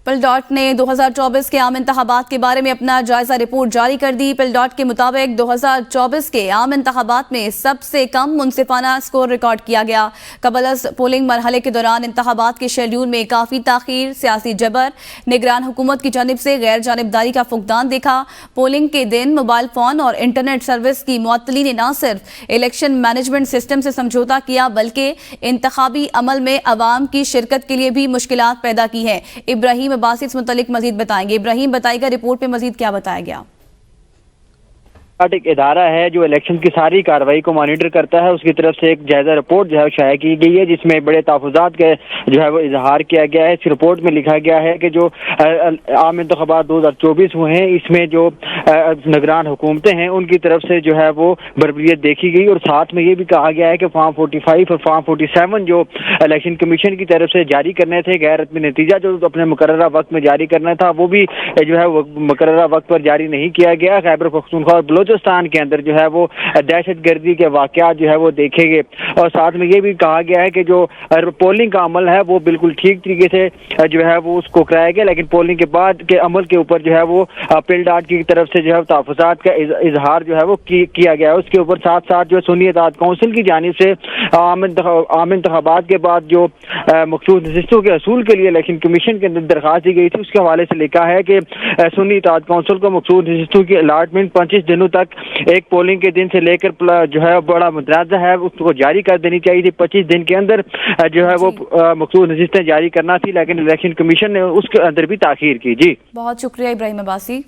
پل dot نے 2024 کے عام انتخابات کے بارے میں اپنا جائزہ رپورٹ جاری کر دی۔ پل ڈاٹ کے مطابق 2024 کے عام انتخابات میں سب سے کم منصفانہ سکور ریکارڈ کیا گیا۔ قبل از پولنگ مرحلے کے دوران انتخابات کے شیڈول میں کافی تاخیر، سیاسی جبر، نگران حکومت کی جانب سے غیر جانبداری کا فقدان دیکھا۔ پولنگ کے دن موبائل فون اور انٹرنیٹ سروس کی معطلی نے نہ صرف الیکشن مینجمنٹ سسٹم سے سمجھوتا کیا بلکہ انتخابی عمل میں عوام کی شرکت کے لیے بھی مشکلات پیدا کی ہیں۔ ابراہیم عباسی اس متعلق مزید بتائیں گے۔ ابراہیم، بتائے گا رپورٹ پہ مزید کیا بتایا گیا؟ ایک ادارہ ہے جو الیکشن کی ساری کارروائی کو مانیٹر کرتا ہے، اس کی طرف سے ایک جائزہ رپورٹ جو ہے شائع کی گئی ہے، جس میں بڑے تحفظات کا جو ہے وہ اظہار کیا گیا ہے۔ اس رپورٹ میں لکھا گیا ہے کہ جو عام انتخابات 2024 ہوئے ہیں، اس میں جو نگران حکومتیں ہیں ان کی طرف سے جو ہے وہ بربریت دیکھی گئی، اور ساتھ میں یہ بھی کہا گیا ہے کہ فارم 45 اور فارم 47 جو الیکشن کمیشن کی طرف سے جاری کرنے تھے، غیر حتمی نتیجہ جو اپنے مقررہ وقت میں جاری کرنا تھا، وہ بھی جو ہے مقررہ وقت پر جاری نہیں کیا گیا۔ خیبر پختونخوا اور بلوچستان کے اندر جو ہے وہ دہشت گردی کے واقعات جو ہے وہ دیکھے گئے، اور ساتھ میں یہ بھی کہا گیا ہے کہ جو پولنگ کا عمل ہے وہ بالکل ٹھیک طریقے سے جو ہے وہ اس کو کرایا گیا، لیکن پولنگ کے بعد کے عمل کے اوپر جو ہے وہ پل ڈاٹ کی طرف سے جو ہے تحفظات کا اظہار جو ہے وہ کیا گیا ہے۔ اس کے اوپر ساتھ ساتھ جو سنی اطاعت کونسل کی جانب سے عام انتخابات کے بعد جو مخصوص نشستوں کے حصول کے لیے الیکشن کمیشن کے اندر درخواست دی گئی تھی، اس کے حوالے سے لکھا ہے کہ سنی اطاعت کونسل کو مخصوص نشستوں کی الاٹمنٹ 25 دنوں تک ایک پولنگ کے دن سے لے کر جو ہے بڑا متنازع ہے، اس کو جاری کر دینی چاہیے تھی۔ 25 دن کے اندر جو ہے وہ مخصوص نشستیں جاری کرنا تھی، لیکن الیکشن کمیشن نے اس کے اندر بھی تاخیر کی۔ جی بہت شکریہ ابراہیم عباسی۔